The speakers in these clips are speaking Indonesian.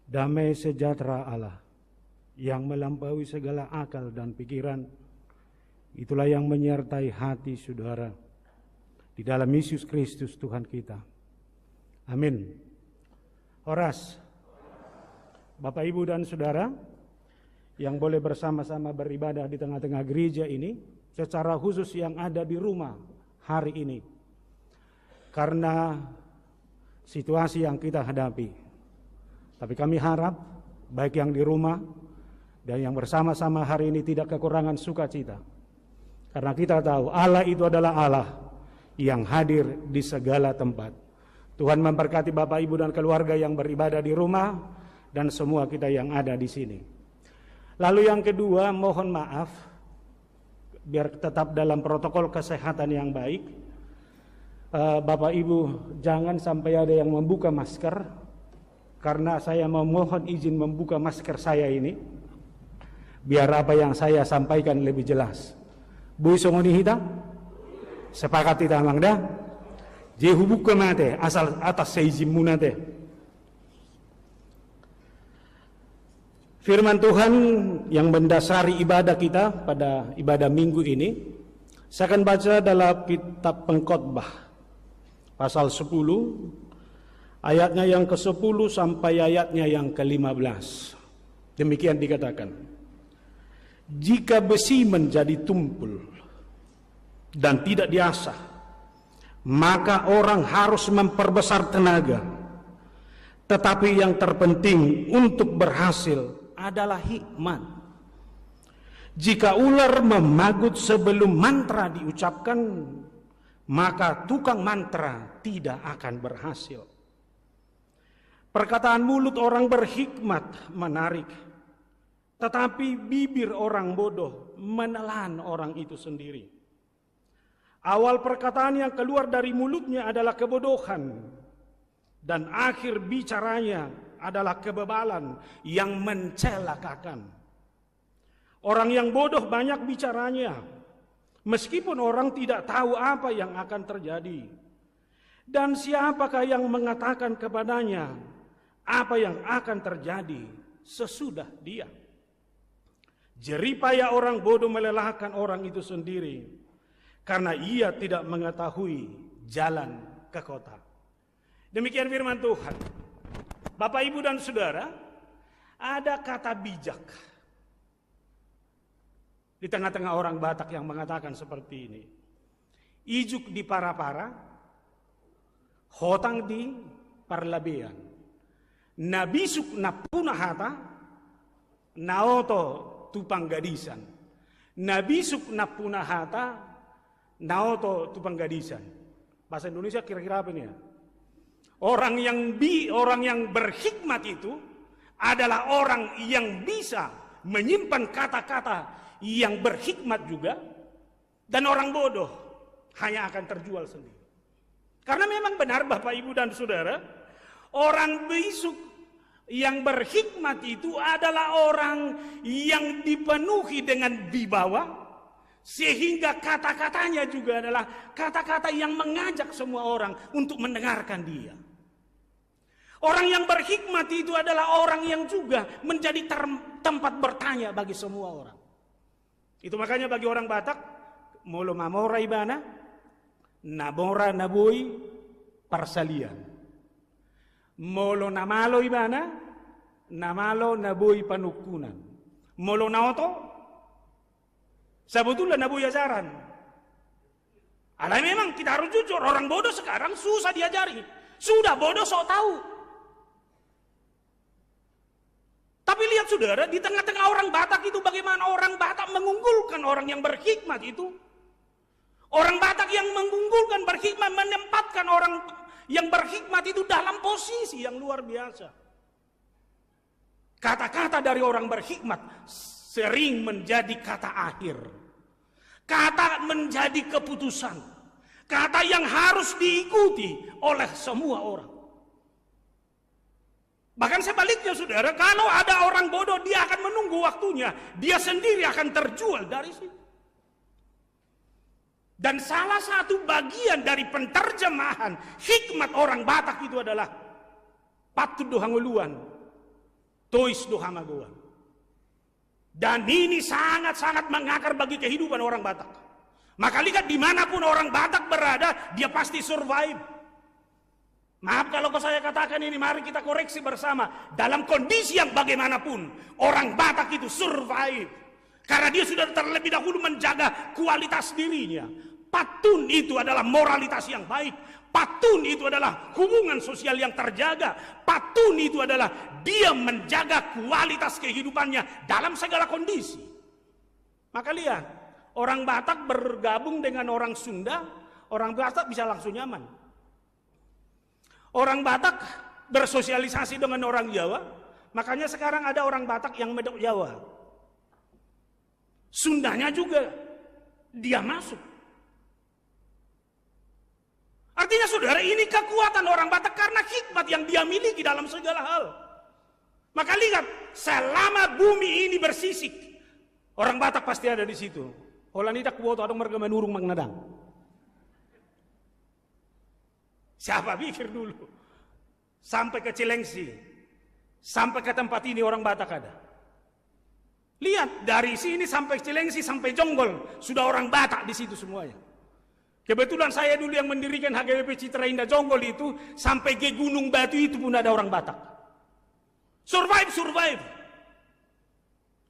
Damai sejahtera Allah yang melampaui segala akal dan pikiran, itulah yang menyertai hati saudara di dalam Yesus Kristus Tuhan kita. Amin. Horas, Bapak Ibu dan Saudara yang boleh bersama-sama beribadah di tengah-tengah gereja ini, secara khusus yang ada di rumah hari ini. Karena situasi yang kita hadapi. Tapi kami harap baik yang di rumah dan yang bersama-sama hari ini tidak kekurangan sukacita. Karena kita tahu Allah itu adalah Allah yang hadir di segala tempat. Tuhan memberkati Bapak Ibu dan keluarga yang beribadah di rumah dan semua kita yang ada di sini. Lalu yang kedua, mohon maaf biar tetap dalam protokol kesehatan yang baik. Bapak Ibu jangan sampai ada yang membuka masker, karena saya memohon izin membuka masker saya ini biar apa yang saya sampaikan lebih jelas. Bu songoni hita sepakat kita mangda je hubuk mate asal atas seizin munate. Firman Tuhan yang mendasari ibadah kita pada ibadah minggu ini, saya akan baca dalam kitab Pengkhotbah pasal 10 ayatnya yang ke-10 sampai ayatnya yang ke-15. Demikian dikatakan, jika besi menjadi tumpul dan tidak diasah, maka orang harus memperbesar tenaga. Tetapi yang terpenting untuk berhasil adalah hikmat. Jika ular memagut sebelum mantra diucapkan, maka tukang mantra tidak akan berhasil. Perkataan mulut orang berhikmat menarik, tetapi bibir orang bodoh menelan orang itu sendiri. Awal perkataan yang keluar dari mulutnya adalah kebodohan, dan akhir bicaranya adalah kebebalan yang mencelakakan. Orang yang bodoh banyak bicaranya, meskipun orang tidak tahu apa yang akan terjadi. Dan siapakah yang mengatakan kepadanya apa yang akan terjadi sesudah dia? Jeripaya orang bodoh melelahkan orang itu sendiri, karena ia tidak mengetahui jalan ke kota. Demikian firman Tuhan. Bapak, Ibu, dan Saudara, ada kata bijak di tengah-tengah orang Batak yang mengatakan seperti ini. Ijuk di para-para, hotang di parlabean, nabisuk na punahata, naoto tupang gadisan. Nabisuk na punahata, naoto tupang gadisan. Bahasa Indonesia kira-kira apa ini ya? Orang yang berhikmat itu adalah orang yang bisa menyimpan kata-kata yang berhikmat juga, dan orang bodoh hanya akan terjual sendiri. Karena memang benar Bapak, Ibu, dan Saudara, orang bisuk yang berhikmat itu adalah orang yang dipenuhi dengan wibawa, sehingga kata-katanya juga adalah kata-kata yang mengajak semua orang untuk mendengarkan dia. Orang yang berhikmat itu adalah orang yang juga menjadi tempat bertanya bagi semua orang. Itu makanya bagi orang Batak, molo mamora ibana, nabora naboi parsalian. Molo namalo ibana, namalo naboi panukunan. Molo naoto, sebetulnya naboi ajaran. Alah memang kita harus jujur, orang bodoh sekarang susah diajari. Sudah bodoh sok tahu. Tapi lihat saudara, di tengah-tengah orang Batak itu bagaimana orang Batak mengunggulkan orang yang berhikmat itu. Orang Batak yang mengunggulkan berhikmat, menempatkan orang yang berhikmat itu dalam posisi yang luar biasa. Kata-kata dari orang berhikmat sering menjadi kata akhir. Kata menjadi keputusan. Kata yang harus diikuti oleh semua orang. Bahkan sebaliknya saudara, kalau ada orang bodoh, dia akan menunggu waktunya. Dia sendiri akan terjual dari situ. Dan salah satu bagian dari penterjemahan hikmat orang Batak itu adalah patut dohanguluan. Tois do hamagoa. Dan ini sangat-sangat mengakar bagi kehidupan orang Batak. Maka lihat dimanapun orang Batak berada, dia pasti survive. Maaf kalau saya katakan ini, mari kita koreksi bersama. Dalam kondisi yang bagaimanapun, orang Batak itu survive. Karena dia sudah terlebih dahulu menjaga kualitas dirinya. Patun itu adalah moralitas yang baik. Patun itu adalah hubungan sosial yang terjaga. Patun itu adalah dia menjaga kualitas kehidupannya dalam segala kondisi. Maka lihat, orang Batak bergabung dengan orang Sunda, orang Batak bisa langsung nyaman. Orang Batak bersosialisasi dengan orang Jawa, makanya sekarang ada orang Batak yang medok Jawa. Sundanya juga dia masuk. Artinya saudara, ini kekuatan orang Batak karena hikmat yang dia miliki dalam segala hal. Maka lihat, selama bumi ini bersisik, orang Batak pasti ada di situ. Olan tidak kuota atau mereka menurung mengnadang. Siapa pikir dulu? Sampai ke Cilengsi, sampai ke tempat ini orang Batak ada. Lihat, dari sini sampai Cilengsi, sampai Jonggol, sudah orang Batak di situ semuanya. Kebetulan saya dulu yang mendirikan HGWP Citra Indah Jonggol itu, sampai ke Gunung Batu itu pun ada orang Batak. Survive.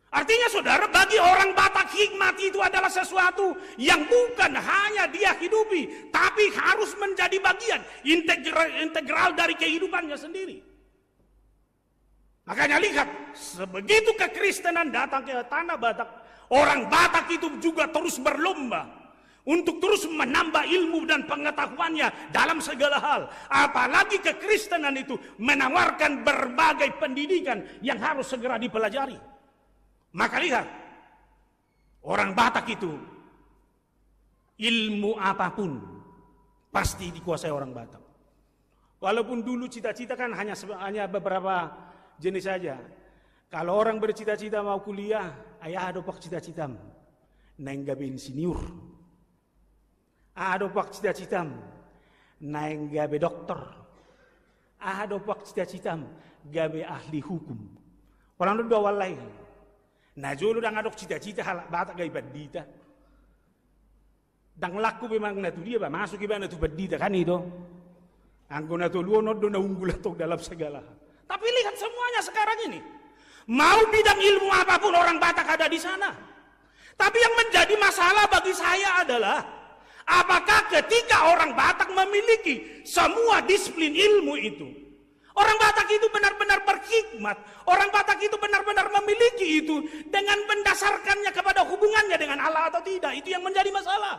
Artinya saudara, bagi orang Batak hikmat itu adalah sesuatu yang bukan hanya dia hidupi, tapi harus menjadi bagian integral dari kehidupannya sendiri. Makanya lihat, sebegitu kekristenan datang ke tanah Batak, orang Batak itu juga terus berlomba untuk terus menambah ilmu dan pengetahuannya dalam segala hal. Apalagi kekristenan itu menawarkan berbagai pendidikan yang harus segera dipelajari. Maka lihat, orang Batak itu ilmu apapun pasti dikuasai orang Batak. Walaupun dulu cita-cita kan hanya beberapa jenis saja. Kalau orang bercita-cita mau kuliah, ayah adopak cita-citam naik gabe insinyur. Adopak cita-citam naik gabe dokter. Adopak cita-citam gabe ahli hukum. Orang itu dua lain. Nah jolo dang adok cita-cita halak Batak gabe badita. Dang laku memang natu dia ba masuk iba natu badita kan itu. Anggo natu luono do na unggul atok dalam segala hal. Tapi lihat semuanya sekarang ini. Mau bidang ilmu apapun orang Batak ada di sana. Tapi yang menjadi masalah bagi saya adalah, apakah ketika orang Batak memiliki semua disiplin ilmu itu, orang Batak itu benar-benar berhikmat, orang Batak itu benar-benar memiliki itu dengan mendasarkannya kepada hubungannya dengan Allah atau tidak, itu yang menjadi masalah.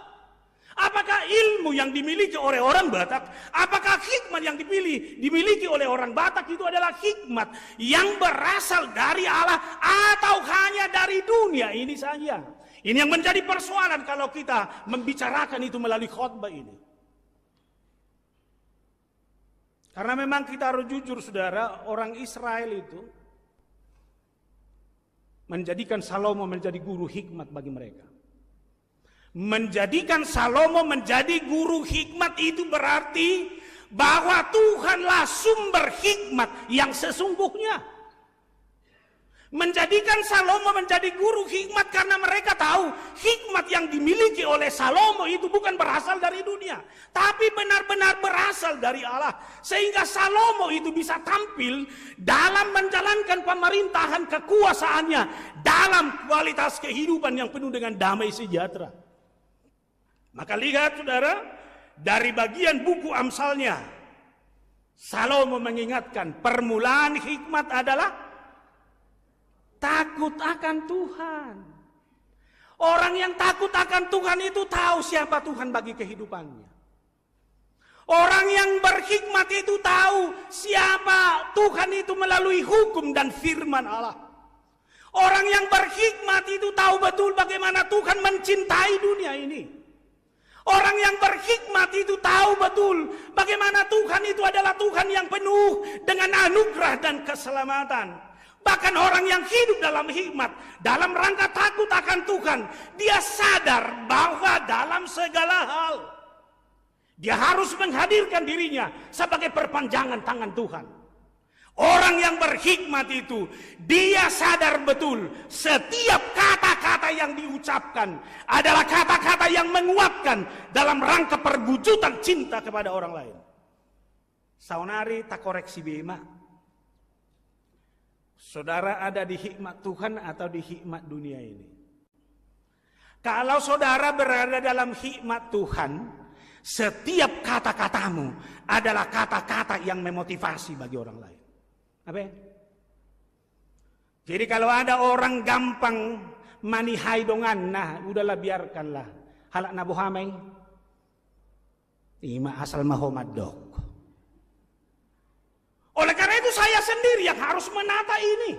Apakah ilmu yang dimiliki oleh orang Batak, apakah hikmat yang dimiliki oleh orang Batak itu adalah hikmat yang berasal dari Allah atau hanya dari dunia ini saja? Ini yang menjadi persoalan kalau kita membicarakan itu melalui khotbah ini. Karena memang kita harus jujur saudara, orang Israel itu menjadikan Salomo menjadi guru hikmat bagi mereka. Menjadikan Salomo menjadi guru hikmat itu berarti bahwa Tuhanlah sumber hikmat yang sesungguhnya. Menjadikan Salomo menjadi guru hikmat karena mereka tahu hikmat yang dimiliki oleh Salomo itu bukan berasal dari dunia, tapi benar-benar berasal dari Allah. Sehingga Salomo itu bisa tampil dalam menjalankan pemerintahan kekuasaannya dalam kualitas kehidupan yang penuh dengan damai sejahtera. Maka lihat saudara, dari bagian buku Amsalnya, Salomo mengingatkan permulaan hikmat adalah takut akan Tuhan. Orang yang takut akan Tuhan itu tahu siapa Tuhan bagi kehidupannya. Orang yang berhikmat itu tahu siapa Tuhan itu melalui hukum dan firman Allah. Orang yang berhikmat itu tahu betul bagaimana Tuhan mencintai dunia ini. Orang yang berhikmat itu tahu betul bagaimana Tuhan itu adalah Tuhan yang penuh dengan anugerah dan keselamatan. Bahkan orang yang hidup dalam hikmat, dalam rangka takut akan Tuhan, dia sadar bahwa dalam segala hal dia harus menghadirkan dirinya sebagai perpanjangan tangan Tuhan. Orang yang berhikmat itu, dia sadar betul setiap kata-kata yang diucapkan adalah kata-kata yang menguatkan dalam rangka perwujudan cinta kepada orang lain. Saunari tak koreksi bema. Saudara ada di hikmat Tuhan atau di hikmat dunia ini? Kalau saudara berada dalam hikmat Tuhan, setiap kata-katamu adalah kata-kata yang memotivasi bagi orang lain. Apa? Jadi kalau ada orang gampang manihai dongan, nah udahlah biarkanlah. Halak nabu hamai, ima asal Muhammad dok. Oleh karena itu saya sendiri yang harus menata ini.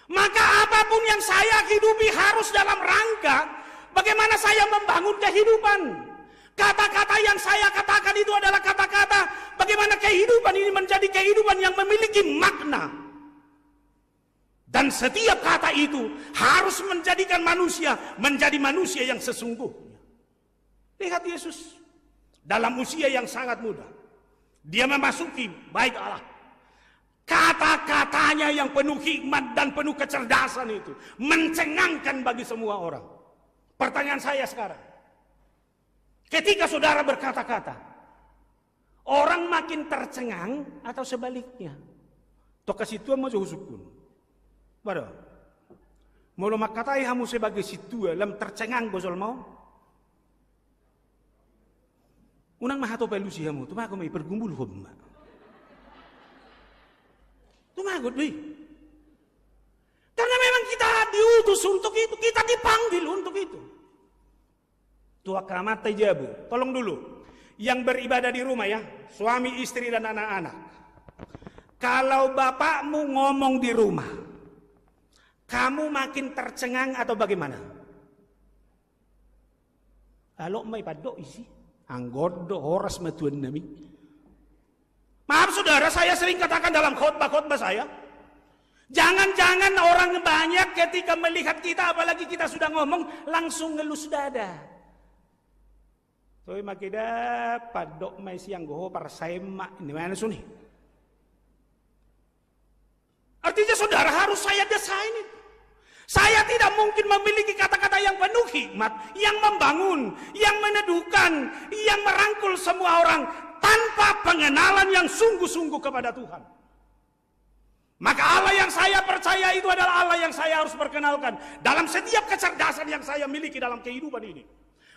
Maka apapun yang saya hidupi harus dalam rangka bagaimana saya membangun kehidupan. Kata-kata yang saya katakan itu adalah kata-kata bagaimana kehidupan ini menjadi kehidupan yang memiliki makna. Dan setiap kata itu harus menjadikan manusia menjadi manusia yang sesungguhnya. Lihat Yesus dalam usia yang sangat muda. Dia memasuki bait Allah. Kata-katanya yang penuh hikmat dan penuh kecerdasan itu mencengangkan bagi semua orang. Pertanyaan saya sekarang, ketika saudara berkata-kata, orang makin tercengang atau sebaliknya? Toka situa mau husukun. Baru. Mula makatai hamu sebagai situa lam tercengang gozol mau. Unang mahato pelusi hamu, tumago may pergumbul humma. Tumagot nih. Karena memang kita diutus untuk itu, kita dipanggil untuk itu. Tua kamat tajabu. Tolong dulu. Yang beribadah di rumah ya, suami, istri dan anak-anak. Kalau bapakmu ngomong di rumah, kamu makin tercengang atau bagaimana? Kalau may padok isi, anggodo horas matuan nami. Maaf saudara, saya sering katakan dalam khotbah-khotbah saya, jangan-jangan orang banyak ketika melihat kita, apalagi kita sudah ngomong, langsung ngelus dada. Toy makida padok may siang goho para saema ini mana suni. Artinya saudara harus saya desain itu. Saya tidak mungkin memiliki kata-kata yang penuh hikmat, yang membangun, yang meneduhkan, yang merangkul semua orang tanpa pengenalan yang sungguh-sungguh kepada Tuhan. Maka Allah yang saya percaya itu adalah Allah yang saya harus perkenalkan dalam setiap kecerdasan yang saya miliki dalam kehidupan ini.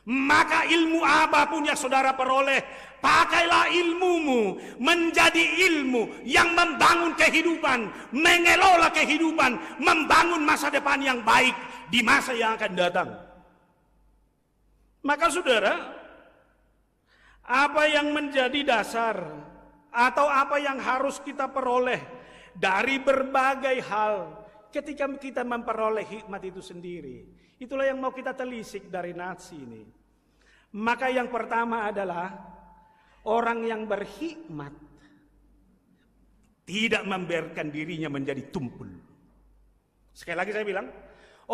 Maka ilmu apapun yang saudara peroleh, pakailah ilmumu menjadi ilmu yang membangun kehidupan, mengelola kehidupan, membangun masa depan yang baik di masa yang akan datang. Maka saudara, apa yang menjadi dasar atau apa yang harus kita peroleh dari berbagai hal ketika kita memperoleh hikmat itu sendiri, itulah yang mau kita telisik dari nats ini. Maka yang pertama adalah orang yang berhikmat tidak membiarkan dirinya menjadi tumpul. Sekali lagi saya bilang,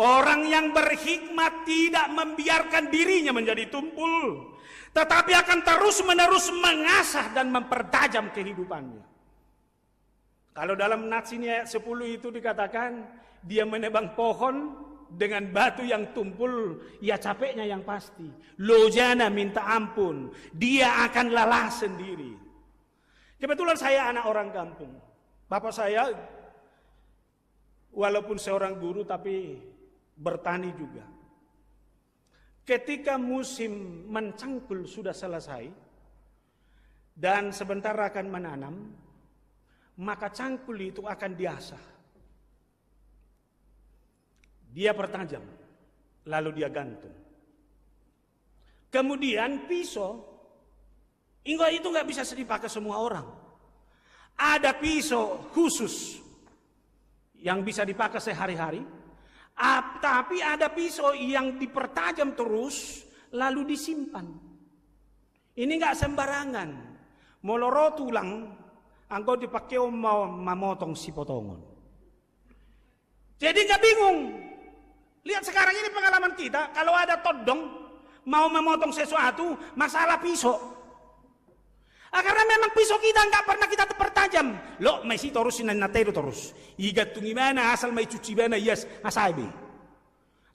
orang yang berhikmat tidak membiarkan dirinya menjadi tumpul, tetapi akan terus-menerus mengasah dan mempertajam kehidupannya. Kalau dalam nats ini ayat 10 itu dikatakan, dia menebang pohon dengan batu yang tumpul, ya capeknya yang pasti. Lojana minta ampun, dia akan lelah sendiri. Kebetulan saya anak orang kampung. Bapak saya walaupun seorang guru tapi bertani juga. Ketika musim mencangkul sudah selesai dan sebentar akan menanam, maka cangkul itu akan diasah. Dia pertajam, lalu dia gantung. Kemudian pisau, hingga itu nggak bisa dipakai semua orang. Ada pisau khusus yang bisa dipakai sehari-hari, tapi ada pisau yang dipertajam terus, lalu disimpan. Ini nggak sembarangan. Moloro tulang, engkau dipakai mau memotong si potongan. Jadi nggak bingung. Lihat sekarang ini pengalaman kita, kalau ada todong mau memotong sesuatu, masalah pisau. Karena memang pisau kita nggak pernah kita pertajam. Lo may si torus sinanatero torus. Igat tungi mana asal may cuci mana yes asabi.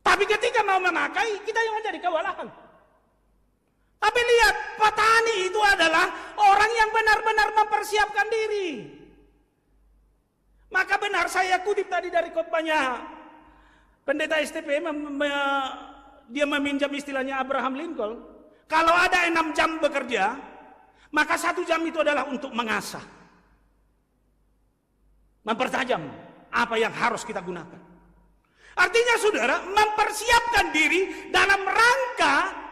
Tapi ketika mau memakai kita yang menjadi kewalahan. Tapi lihat, petani itu adalah orang yang benar-benar mempersiapkan diri. Maka benar saya kutip tadi dari khotbahnya pendeta STP, dia meminjam istilahnya Abraham Lincoln. Kalau ada 6 jam bekerja, maka 1 jam itu adalah untuk mengasah, mempertajam apa yang harus kita gunakan. Artinya saudara, mempersiapkan diri dalam rangka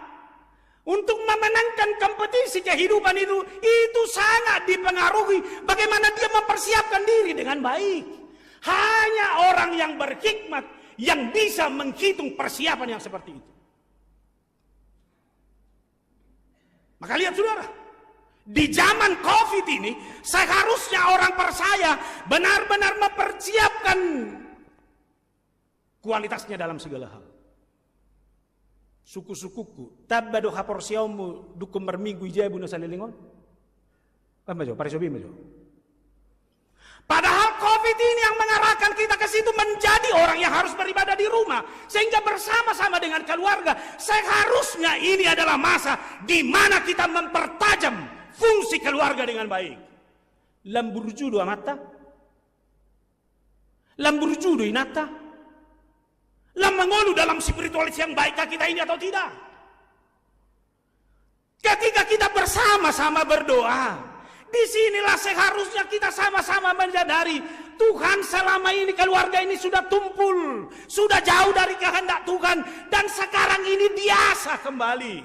untuk memenangkan kompetisi kehidupan itu sangat dipengaruhi bagaimana dia mempersiapkan diri dengan baik. Hanya orang yang berhikmat yang bisa menghitung persiapan yang seperti itu. Maka lihat saudara, di zaman COVID ini seharusnya orang percaya benar-benar mempersiapkan kualitasnya dalam segala hal. Suku-sukuku tabado haporsiaumu dukum berminggu ijabu na salilingon. Apa jo? Parisobi jo. Padahal COVID ini yang mengarahkan kita ke situ menjadi orang yang harus beribadah di rumah sehingga bersama-sama dengan keluarga. Seharusnya ini adalah masa di mana kita mempertajam fungsi keluarga dengan baik. Lamburjudo amata, lamburjudo inata. Mengolu dalam spiritualis yang baikkah kita ini atau tidak? Ketika kita bersama-sama berdoa, disinilah seharusnya kita sama-sama menyadari Tuhan selama ini keluarga ini sudah tumpul, sudah jauh dari kehendak Tuhan, dan sekarang ini diasah kembali.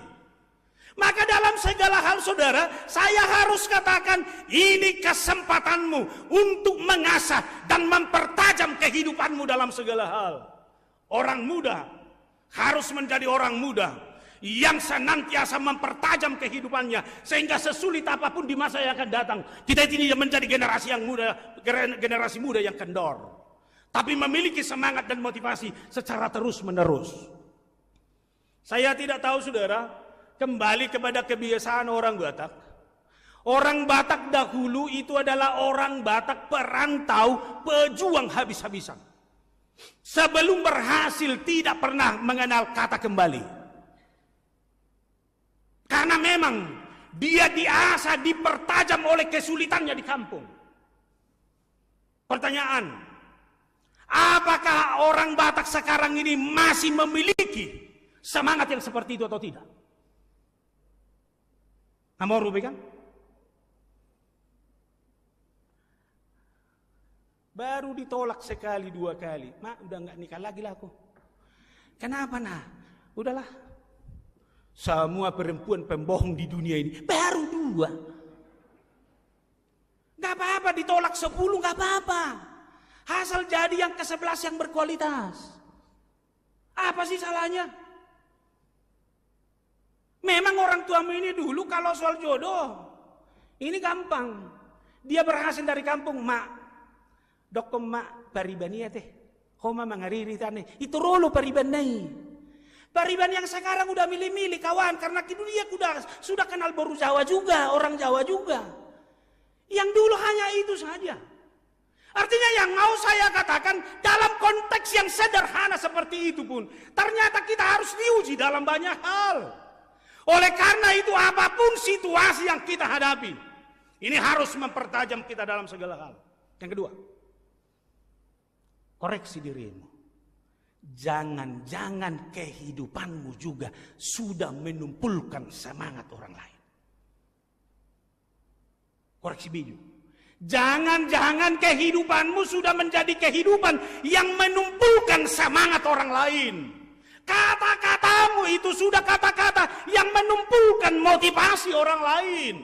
Maka dalam segala hal saudara, saya harus katakan ini kesempatanmu untuk mengasah dan mempertajam kehidupanmu dalam segala hal. Orang muda harus menjadi orang muda yang senantiasa mempertajam kehidupannya sehingga sesulit apapun di masa yang akan datang kita ini menjadi generasi yang muda, generasi muda yang kendor, tapi memiliki semangat dan motivasi secara terus-menerus. Saya tidak tahu saudara, kembali kepada kebiasaan orang Batak. Orang Batak dahulu itu adalah orang Batak perantau, pejuang habis-habisan. Sebelum berhasil tidak pernah mengenal kata kembali. Karena memang dia diasah, dipertajam oleh kesulitannya di kampung. Pertanyaan, apakah orang Batak sekarang ini masih memiliki semangat yang seperti itu atau tidak? Amor kan? Baru ditolak sekali 2 kali. Mak, udah nggak nikah lagi lah aku. Kenapa nah? Udahlah. Semua perempuan pembohong di dunia ini baru 2. Gak apa-apa ditolak 10, gak apa-apa. Asal jadi yang ke-11 yang berkualitas. Apa sih salahnya? Memang orang tuamu ini dulu kalau soal jodoh, ini gampang. Dia berhasil dari kampung, mak. Dokkom mak paribani ya teh. Homa mangariri tane. Itu rolo paribani. Pariban yang sekarang udah milih-milih kawan karena dia sudah kenal baru Jawa juga, orang Jawa juga. Yang dulu hanya itu saja. Artinya yang mau saya katakan dalam konteks yang sederhana seperti itu pun ternyata kita harus diuji dalam banyak hal. Oleh karena itu apapun situasi yang kita hadapi, ini harus mempertajam kita dalam segala hal. Yang kedua, koreksi dirimu. Jangan-jangan kehidupanmu juga sudah menumpulkan semangat orang lain. Koreksi biju. Jangan-jangan kehidupanmu sudah menjadi kehidupan yang menumpulkan semangat orang lain. Kata-katamu itu sudah kata-kata yang menumpulkan motivasi orang lain.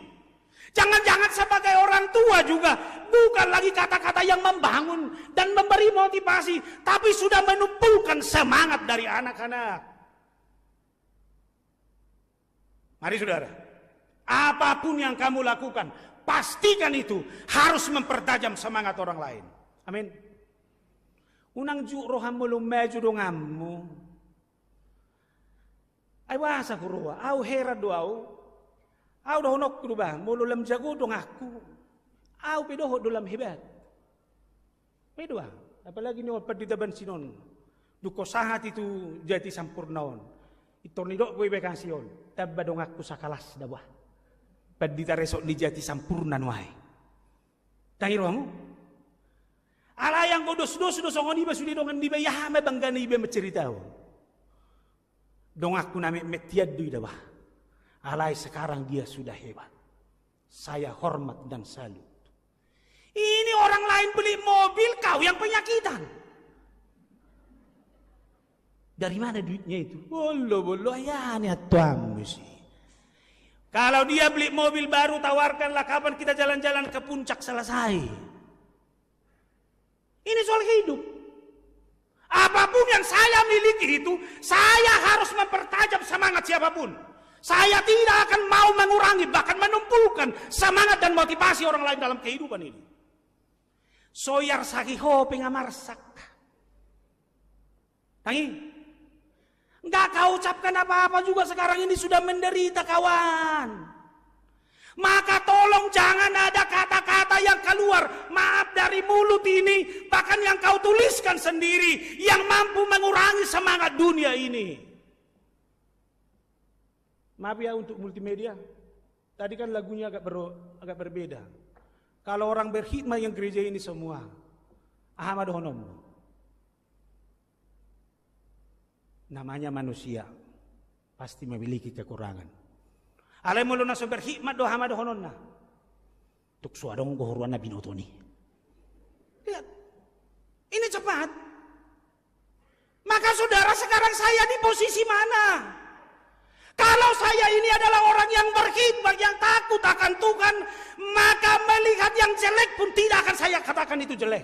Jangan-jangan sebagai orang tua juga bukan lagi kata-kata yang membangun dan memberi motivasi, tapi sudah menumpulkan semangat dari anak-anak. Mari saudara, apapun yang kamu lakukan, pastikan itu harus mempertajam semangat orang lain. Amin. Unang ju rohamu lumeju dongamu. Ay wasa kuruwa, au hera doau. Au dah honok ku bang, mulu lam jago dong aku. Au pedoh dalam hebat. Pedo apalagi ni opat di taban sinon. Duko sahat itu jati sampurnaon. Itornidok gue bekasion. Tabba dong aku sakalas dawah. Padita resok di jati sampurna nuai. Tangiromu. Ala yang godos-dos dosongon iba sudi dongan diba yahame banggana iba menceritau. Dong aku name metiad dui dawah. Alai sekarang dia sudah hebat. Saya hormat dan salut. Ini orang lain beli mobil, kau yang penyakitan. Dari mana duitnya itu? Bolo ya nih tuamu sih. Kalau dia beli mobil baru, tawarkanlah kapan kita jalan-jalan ke puncak selesai. Ini soal hidup. Apapun yang saya miliki itu, saya harus mempertajam semangat siapapun. Saya tidak akan mau mengurangi, bahkan menumpulkan semangat dan motivasi orang lain dalam kehidupan ini. Soyar sakiho pengamarsak. Tangi, enggak kau ucapkan apa-apa juga sekarang ini sudah menderita kawan. Maka tolong jangan ada kata-kata yang keluar, maaf dari mulut ini, bahkan yang kau tuliskan sendiri, yang mampu mengurangi semangat dunia ini. Maaf ya untuk multimedia, tadi kan lagunya agak berbeda. Kalau orang berkhidmat yang gereja ini semua, Ahmad Honom. Namanya manusia, pasti memiliki kekurangan. Alai mulu naso berkhidmat do Ahmad Hononna. Tuk suadong gohoruan na binotoni. Lihat, ini cepat. Maka saudara sekarang saya di posisi mana? Kalau saya ini adalah orang yang berkhidmat, yang takut akan Tuhan, maka melihat yang jelek pun tidak akan saya katakan itu jelek.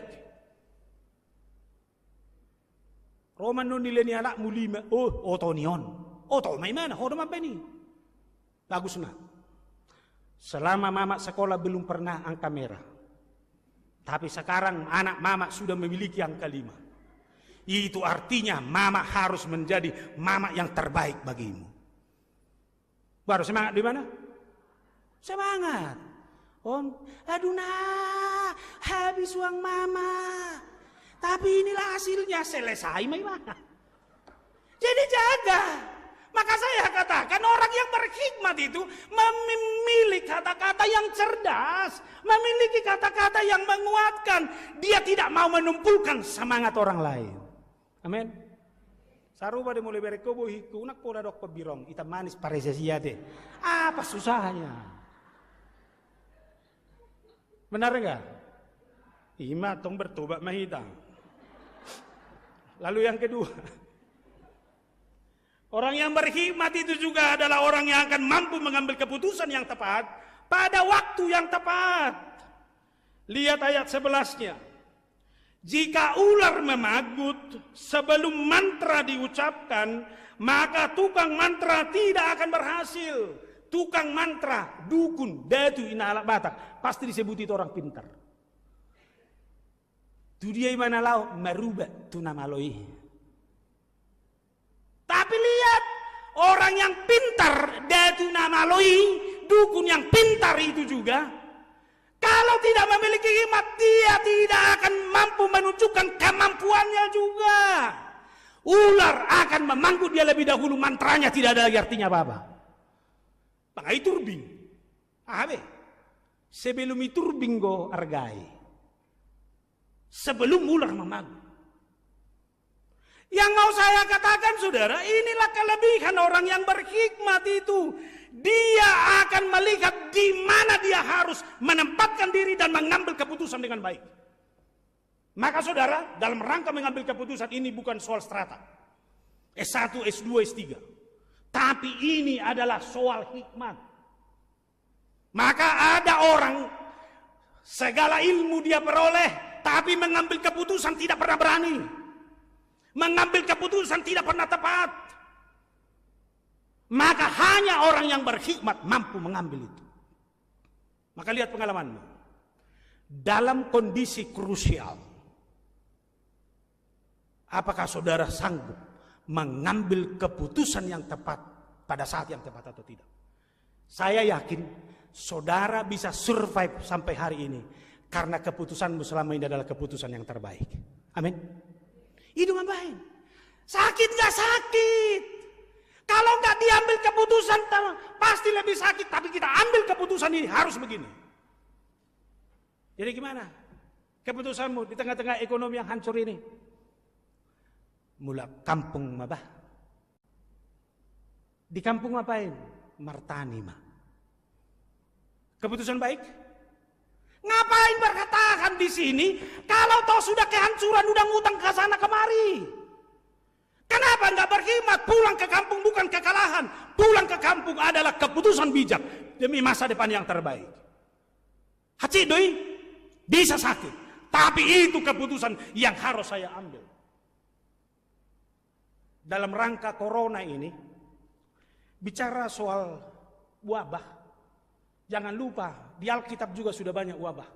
Roman nun nilai anak mulima, otonion, may mana, hodom apa ini? Bagus na. Selama mama sekolah belum pernah angka merah, tapi sekarang anak mama sudah memiliki angka 5. Itu artinya mama harus menjadi mama yang terbaik bagimu. Baru semangat di mana? Semangat. Om, aduh nah, habis uang mama. Tapi inilah hasilnya, selesai mana? Jadi jaga. Maka saya katakan orang yang berhikmat itu memiliki kata-kata yang cerdas, memiliki kata-kata yang menguatkan. Dia tidak mau menumpulkan semangat orang lain. Amin. Saruba de mulai berekobo hiku nak pola dok pebirong ita manis paresia deh. Apa susahnya? Benar enggak? Ima tong bertobat mahita. Lalu yang kedua, orang yang berhikmat itu juga adalah orang yang akan mampu mengambil keputusan yang tepat pada waktu yang tepat. Lihat ayat 11-nya. Jika ular memagut sebelum mantra diucapkan, maka tukang mantra tidak akan berhasil. Tukang mantra, dukun, datu ina alat Batak, pasti disebut itu orang pintar. Tu dia mana lau merubah tu nama loi. Tapi lihat orang yang pintar, datu nama loi, dukun yang pintar itu juga. Kalau tidak memiliki hikmat, dia tidak akan mampu menunjukkan kemampuannya juga. Ular akan memanggut dia lebih dahulu, mantranya tidak ada lagi artinya apa-apa. Pakai turbing. Sebelum itu turbing go argai. Sebelum ular memanggut. Yang mau saya katakan saudara, inilah kelebihan orang yang berhikmat itu. Dia akan melihat di mana dia harus menempatkan diri dan mengambil keputusan dengan baik. Maka saudara, dalam rangka mengambil keputusan ini bukan soal strata. S1, S2, S3. Tapi ini adalah soal hikmat. Maka ada orang, segala ilmu dia peroleh, tapi mengambil keputusan tidak pernah berani. Mengambil keputusan tidak pernah tepat. Maka hanya orang yang berhikmat mampu mengambil itu. Maka lihat pengalamanmu. Dalam kondisi krusial, apakah saudara sanggup mengambil keputusan yang tepat pada saat yang tepat atau tidak? Saya yakin saudara bisa survive sampai hari ini karena keputusanmu selama ini adalah keputusan yang terbaik. Amin. Itu ngapain? Sakit gak sakit. Kalau gak diambil keputusan pasti lebih sakit. Tapi kita ambil keputusan ini harus begini. Jadi gimana keputusanmu di tengah-tengah ekonomi yang hancur ini? Mula kampung mabah. Di kampung ngapain? Martani mah. Keputusan baik? Ngapain berkatakan di sini kalau toh sudah kehancuran, udah ngutang ke sana kemari? Kenapa nggak berkhidmat? Pulang ke kampung bukan kekalahan. Pulang ke kampung adalah keputusan bijak demi masa depan yang terbaik. Hati doi bisa sakit, tapi itu keputusan yang harus saya ambil. Dalam rangka corona ini, bicara soal wabah. Jangan lupa, di Alkitab juga sudah banyak wabah.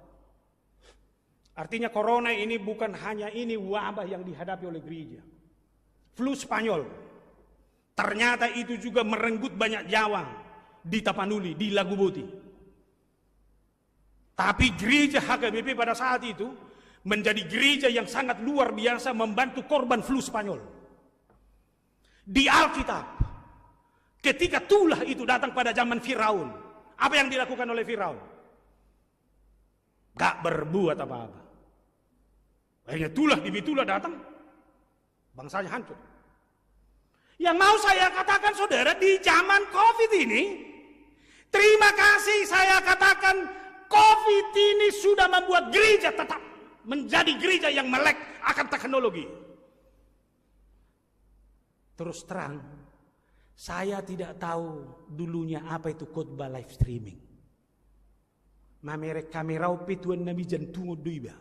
Artinya corona ini bukan hanya ini wabah yang dihadapi oleh gereja. Flu Spanyol, ternyata itu juga merenggut banyak nyawa di Tapanuli, di Laguboti. Tapi gereja HKBP pada saat itu menjadi gereja yang sangat luar biasa membantu korban flu Spanyol. Di Alkitab, ketika tulah itu datang pada zaman Firaun, apa yang dilakukan oleh Firaun? Gak berbuat apa-apa. Akhirnya tulah demi tulah datang, bangsanya hancur. Yang mau saya katakan saudara, di zaman COVID ini, terima kasih saya katakan, COVID ini sudah membuat gereja tetap menjadi gereja yang melek akan teknologi. Terus terang, saya tidak tahu dulunya apa itu khotbah live streaming. Mamerek kamerau pituan nabi jantung duiba.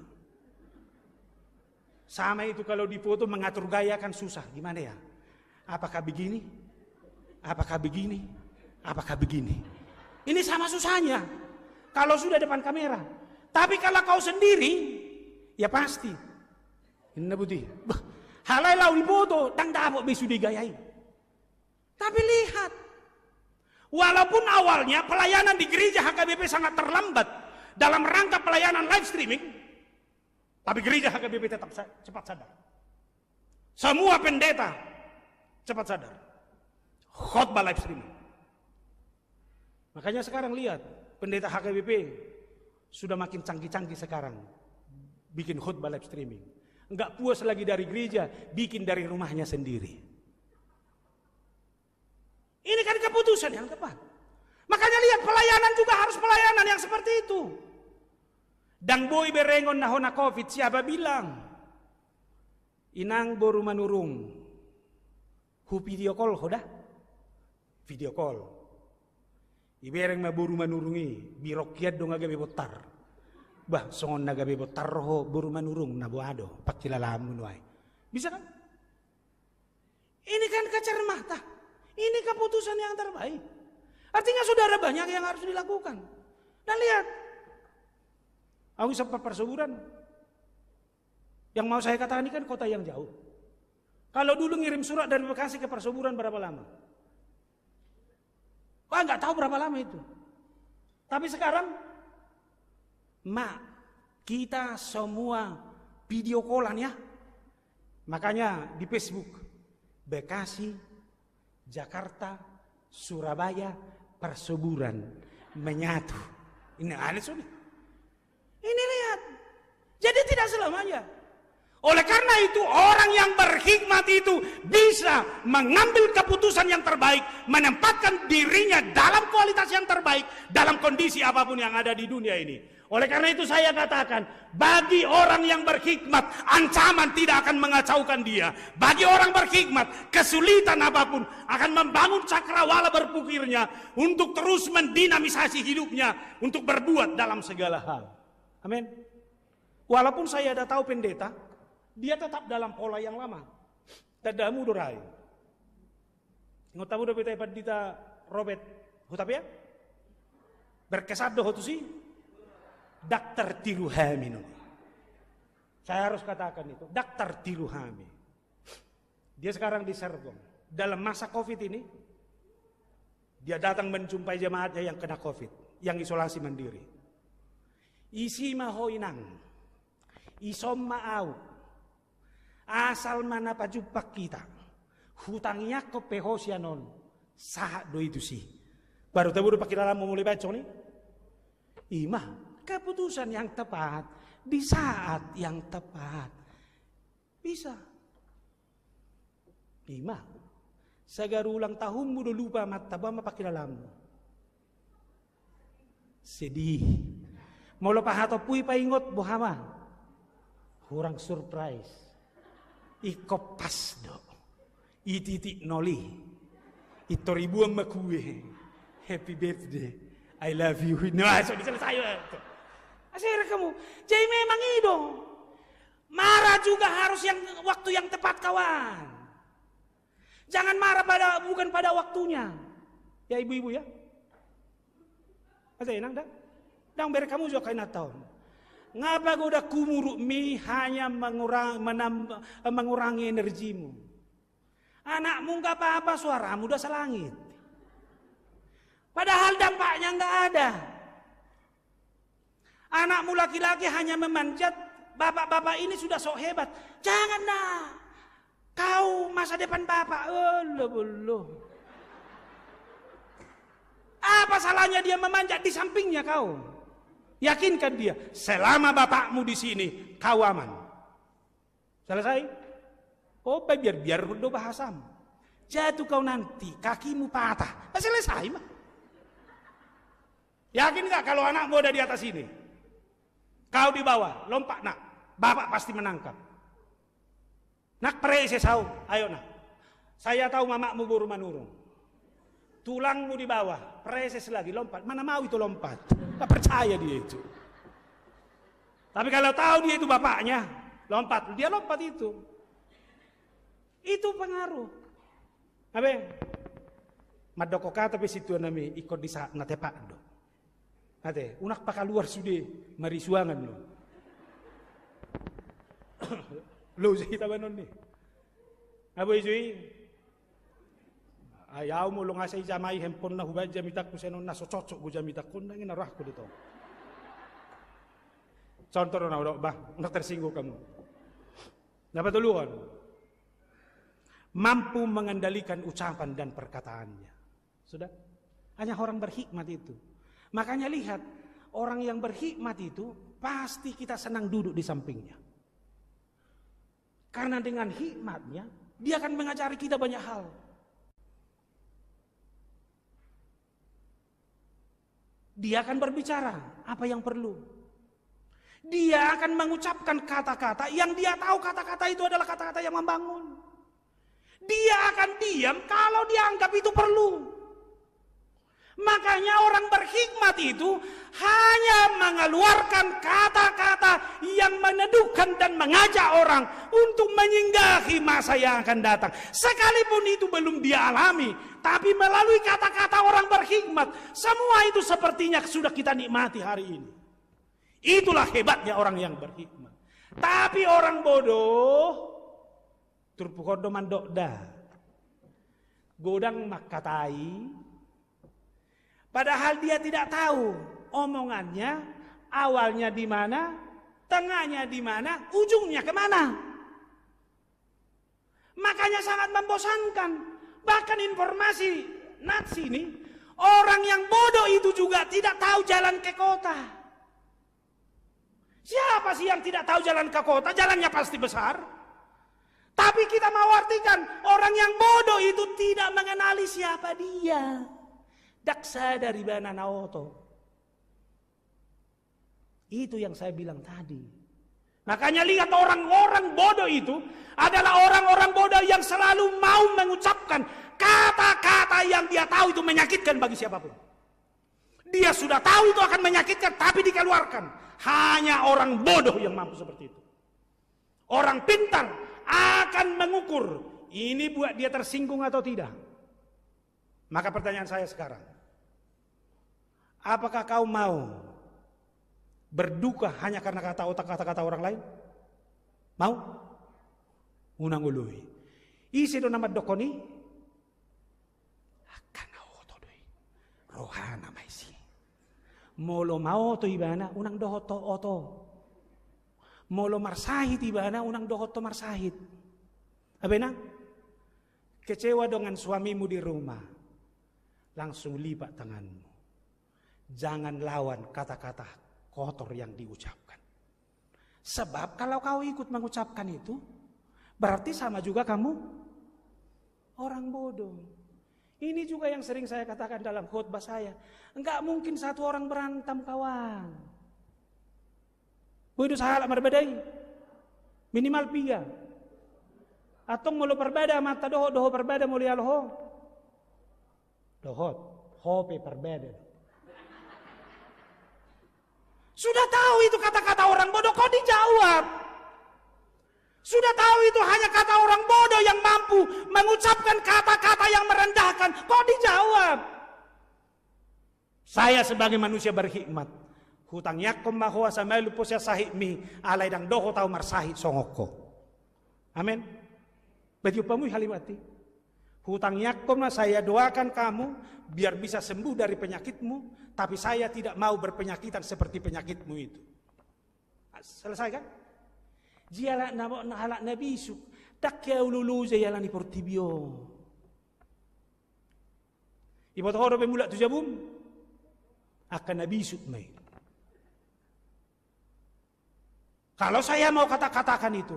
Sama itu kalau difoto mengatur gaya kan susah. Gimana ya? Apakah begini? Apakah begini? Apakah begini? Ini sama susahnya. Kalau sudah depan kamera. Tapi kalau kau sendiri, ya pasti. Ini nabuti. Halai lau foto, tang dapok besu digayai. Tapi lihat, walaupun awalnya pelayanan di gereja HKBP sangat terlambat dalam rangka pelayanan live streaming, tapi gereja HKBP tetap cepat sadar. Semua pendeta cepat sadar. Khotbah live streaming. Makanya sekarang lihat, pendeta HKBP sudah makin canggih-canggih sekarang. Bikin khotbah live streaming. Enggak puas lagi dari gereja, bikin dari rumahnya sendiri. Ini kan keputusan yang tepat. Makanya lihat, pelayanan juga harus pelayanan yang seperti itu. Dang boy berengon nahona COVID, siapa bilang? Inang boru manurung. Hu video call hoda? Video call. Ibereng maboru manurungi, birokiat dong agabe botar. Bah, songon nagabe botar roho boru manurung nabuado, pacilalamun wai. Bisa kan? Ini kan kecermatan. Ini keputusan yang terbaik. Artinya saudara banyak yang harus dilakukan. Dan lihat, aku sempat persuburan. Yang mau saya katakan ini kan kota yang jauh. Kalau dulu ngirim surat dari Bekasi ke persuburan berapa lama? Wah, nggak tahu berapa lama itu. Tapi sekarang, kita semua video callan ya. Makanya di Facebook, Bekasi, Jakarta, Surabaya, persuburan menyatu. Ini aneh sudah. Ini lihat. Jadi tidak selamanya. Oleh karena itu orang yang berhikmat itu bisa mengambil keputusan yang terbaik, menempatkan dirinya dalam kualitas yang terbaik dalam kondisi apapun yang ada di dunia ini. Oleh karena itu saya katakan, bagi orang yang berhikmat, ancaman tidak akan mengacaukan dia. Bagi orang berhikmat, kesulitan apapun akan membangun cakrawala berpikirnya untuk terus mendinamisasi hidupnya untuk berbuat dalam segala hal. Amin. Walaupun saya ada tahu pendeta, dia tetap dalam pola yang lama. Tadamu dorai. Ngotamu do beta pandita Robert Hutapia? Berkesado hotusi. Daktar Tiruhami. Saya harus katakan itu, Daktar Tiruhami. Dia sekarang di Serpong. Dalam masa COVID ini, Dia datang menjumpai jemaatnya yang kena COVID, yang isolasi mandiri. Isi mahoinang, isom maau, asal mana pajumpak kita, hutangnya ke pehosianon, sah do itu sih. Baru tahu udah pakai dalam mulai baca nih. Imah, keputusan yang tepat di saat yang tepat bisa. Imah. Segar ulang tahunmu udah lupa mata bama pakai dalammu. Sedih. Mau lepas atau pui paingot bohama. Kurang surprise. Iko pas do. Ititik noli. Itu ribuan makue. Happy birthday. I love you. No, sudah selesai. Asyik kamu. Jadi memang itu. Marah juga harus yang waktu yang tepat kawan. Jangan marah bukan pada waktunya. Ya ibu-ibu ya. Masih enak dah. Dan biar kamu juga kain tahun. Ngapa kau udah kumuruk mi hanya mengurangi energimu. Anakmu nggak apa-apa, suaramu udah selangit. Padahal dampaknya nggak ada. Anakmu laki-laki hanya memanjat. Bapak-bapak ini sudah sok hebat. Jangan dah. Kau masa depan bapak, belum. Apa salahnya dia memanjat di sampingnya kau? Yakinkan dia, selama bapakmu di sini, kau aman. Selesai? Oh, biar berdoa bahasam. Jatuh kau nanti, kakimu patah. Selesai mah. Yakin gak kalau anakmu ada di atas ini? Kau di bawah, lompat nak. Bapak pasti menangkap. Nak prese sau, ayo nak. Saya tahu mamakmu buru manurung. Tulangmu di bawah, preses lagi lompat. Mana mau itu lompat? Tak percaya dia itu. Tapi kalau tahu dia itu bapaknya, lompat. Dia lompat itu. Itu pengaruh. Abe, madoko kata pe situ nami ikut di saat natepak do. Nate, unak pakal luar sude marisuangan lo. Lo sih tabanon ni. Aboy Zui. Ayaw mo lo nga sa jamay hempon na hubad jamitak ko senon na so cocok ko jamitak ko na ginarah ko dito. Contoh na udah ba, nak tersinggung kamu. Dapat duluan. Mampu mengendalikan ucapan dan perkataannya. Sudah? Hanya orang berhikmat itu. Makanya lihat, orang yang berhikmat itu pasti kita senang duduk di sampingnya. Karena dengan hikmatnya, dia akan mengajari kita banyak hal. Dia akan berbicara apa yang perlu. Dia akan mengucapkan kata-kata yang dia tahu kata-kata itu adalah kata-kata yang membangun. Dia akan diam kalau dianggap itu perlu. Makanya orang berhikmat itu hanya mengeluarkan kata-kata yang meneduhkan dan mengajak orang untuk menyinggahi masa yang akan datang. Sekalipun itu belum dia alami, tapi melalui kata-kata orang berhikmat, semua itu sepertinya sudah kita nikmati hari ini. Itulah hebatnya orang yang berhikmat. Tapi orang bodoh, turpukodo mandokda, godang makatai. Padahal dia tidak tahu omongannya awalnya di mana, tengahnya di mana, ujungnya kemana. Makanya sangat membosankan. Bahkan informasi Nats ini, orang yang bodoh itu juga tidak tahu jalan ke kota. Siapa sih yang tidak tahu jalan ke kota? Jalannya pasti besar. Tapi kita mau artikan, orang yang bodoh itu tidak mengenali siapa dia. Daksa dari bana naoto. Itu yang saya bilang tadi. Makanya lihat orang-orang bodoh itu adalah orang-orang bodoh yang selalu mau mengucapkan kata-kata yang dia tahu itu menyakitkan bagi siapapun. Dia sudah tahu itu akan menyakitkan tapi dikeluarkan. Hanya orang bodoh yang mampu seperti itu. Orang pintar akan mengukur ini buat dia tersinggung atau tidak. Maka pertanyaan saya sekarang, apakah kau mau berduka hanya karena kata-kata orang lain? Mau? Unang ului. Isi do nama dokoni? Akan auto doi. rohana maisi. Molo mau to ibana unang dohoto oto. Molo marsahit ibana unang dohoto marsahit. Abena? Kecewa dengan suamimu di rumah. Langsung lipat tanganmu. Jangan lawan kata-kata kotor yang diucapkan. Sebab kalau kau ikut mengucapkan itu, berarti sama juga kamu orang bodoh. Ini juga yang sering saya katakan dalam khotbah saya. Enggak mungkin satu orang berantem kawan. Bodoh salah berbedai. Minimal 3. Atau mulu berbeda mata doho berbeda mulia loho. Dohot, hope berbeda. Sudah tahu itu kata-kata orang bodoh, kok dijawab? Sudah tahu itu hanya kata orang bodoh yang mampu mengucapkan kata-kata yang merendahkan, kok dijawab? Saya sebagai manusia berhikmat, hutang yakum mahwa samailu posya sahikmi alai dang doho tau marsahi songoko. Amin. Betiupamu halimati. Hutang yakum saya doakan kamu biar bisa sembuh dari penyakitmu, tapi saya tidak mau berpenyakitan seperti penyakitmu itu. Selesai kan? Jiala nahalak nabi su takya ululu jayala ni portibio. Ibu tahu apa mulak tu jabum? Akan nabi su mai. Kalau saya mau katakan itu,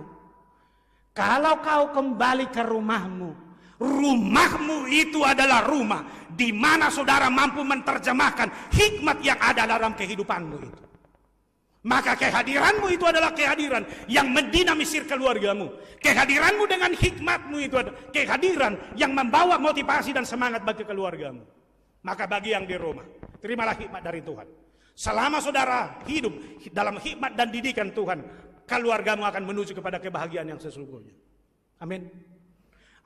kalau kau kembali ke rumahmu, rumahmu itu adalah rumah di mana saudara mampu menerjemahkan hikmat yang ada dalam kehidupanmu itu. Maka kehadiranmu itu adalah kehadiran yang mendinamisir keluargamu. Kehadiranmu dengan hikmatmu itu adalah kehadiran yang membawa motivasi dan semangat bagi keluargamu. Maka bagi yang di rumah, terimalah hikmat dari Tuhan. Selama saudara hidup dalam hikmat dan didikan Tuhan, keluargamu akan menuju kepada kebahagiaan yang sesungguhnya. Amin.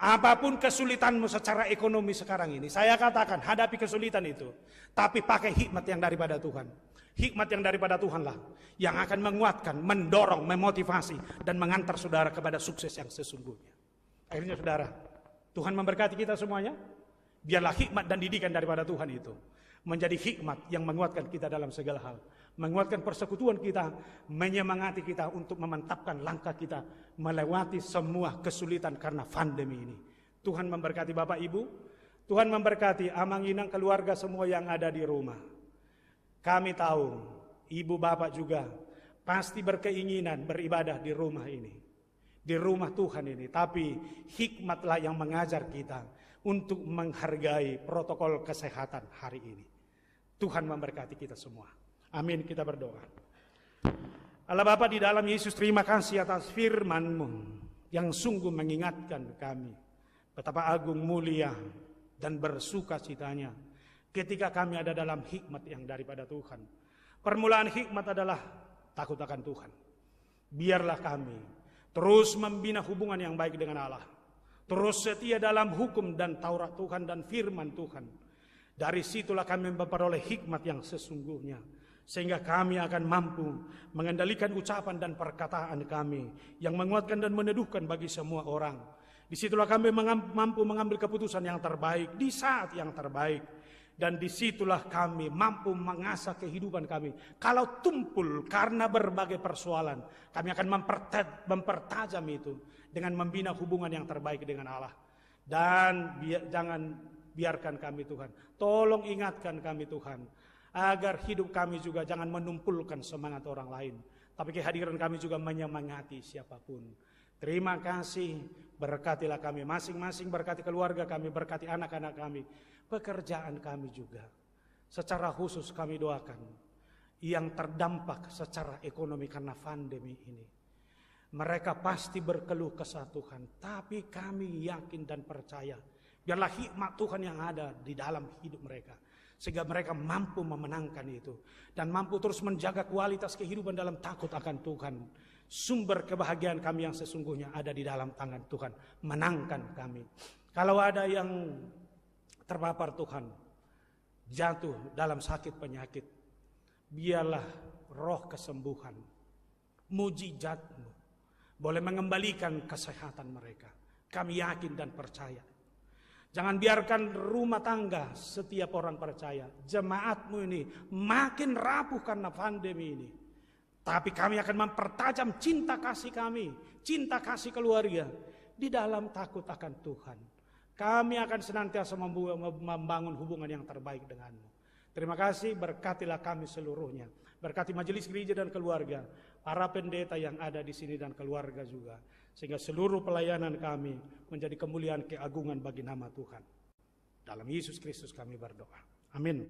Apapun kesulitanmu secara ekonomi sekarang ini, saya katakan hadapi kesulitan itu, tapi pakai hikmat yang daripada Tuhan. Hikmat yang daripada Tuhanlah yang akan menguatkan, mendorong, memotivasi dan mengantar saudara kepada sukses yang sesungguhnya. Akhirnya saudara, Tuhan memberkati kita semuanya. Biarlah hikmat dan didikan daripada Tuhan itu menjadi hikmat yang menguatkan kita dalam segala hal, menguatkan persekutuan kita, menyemangati kita untuk memantapkan langkah kita melewati semua kesulitan karena pandemi ini. Tuhan memberkati Bapak Ibu, Tuhan memberkati Amanginang keluarga semua yang ada di rumah. Kami tahu ibu bapak juga pasti berkeinginan beribadah di rumah ini, di rumah Tuhan ini. Tapi hikmatlah yang mengajar kita untuk menghargai protokol kesehatan hari ini. Tuhan memberkati kita semua. Amin, kita berdoa. Allah Bapa di dalam Yesus, terima kasih atas firman-Mu yang sungguh mengingatkan kami betapa agung, mulia dan bersukacitanya ketika kami ada dalam hikmat yang daripada Tuhan. Permulaan hikmat adalah takut akan Tuhan. Biarlah kami terus membina hubungan yang baik dengan Allah, terus setia dalam hukum dan Taurat Tuhan dan firman Tuhan. Dari situlah kami memperoleh hikmat yang sesungguhnya, sehingga kami akan mampu mengendalikan ucapan dan perkataan kami yang menguatkan dan meneduhkan bagi semua orang. Disitulah kami mampu mengambil keputusan yang terbaik di saat yang terbaik. Dan disitulah kami mampu mengasah kehidupan kami. Kalau tumpul karena berbagai persoalan, kami akan mempertajam itu dengan membina hubungan yang terbaik dengan Allah. Dan jangan biarkan kami Tuhan, tolong ingatkan kami Tuhan, agar hidup kami juga jangan menumpulkan semangat orang lain, tapi kehadiran kami juga menyemangati siapapun. Terima kasih, berkatilah kami masing-masing, berkati keluarga kami, berkati anak-anak kami, pekerjaan kami juga. Secara khusus kami doakan yang terdampak secara ekonomi karena pandemi ini. Mereka pasti berkeluh kesah Tuhan, tapi kami yakin dan percaya biarlah hikmat Tuhan yang ada di dalam hidup mereka, sehingga mereka mampu memenangkan itu dan mampu terus menjaga kualitas kehidupan dalam takut akan Tuhan. Sumber kebahagiaan kami yang sesungguhnya ada di dalam tangan Tuhan. Menangkan kami. Kalau ada yang terpapar Tuhan, jatuh dalam sakit penyakit, biarlah roh kesembuhan, mujizat-Mu boleh mengembalikan kesehatan mereka. Kami yakin dan percaya. Jangan biarkan rumah tangga setiap orang percaya, jemaatmu ini makin rapuh karena pandemi ini. Tapi kami akan mempertajam cinta kasih kami, cinta kasih keluarga di dalam takut akan Tuhan. Kami akan senantiasa membangun hubungan yang terbaik denganmu. Terima kasih, berkatilah kami seluruhnya. Berkati majelis gereja dan keluarga, para pendeta yang ada di sini dan keluarga juga. Sehingga seluruh pelayanan kami menjadi kemuliaan keagungan bagi nama Tuhan. Dalam Yesus Kristus kami berdoa. Amin.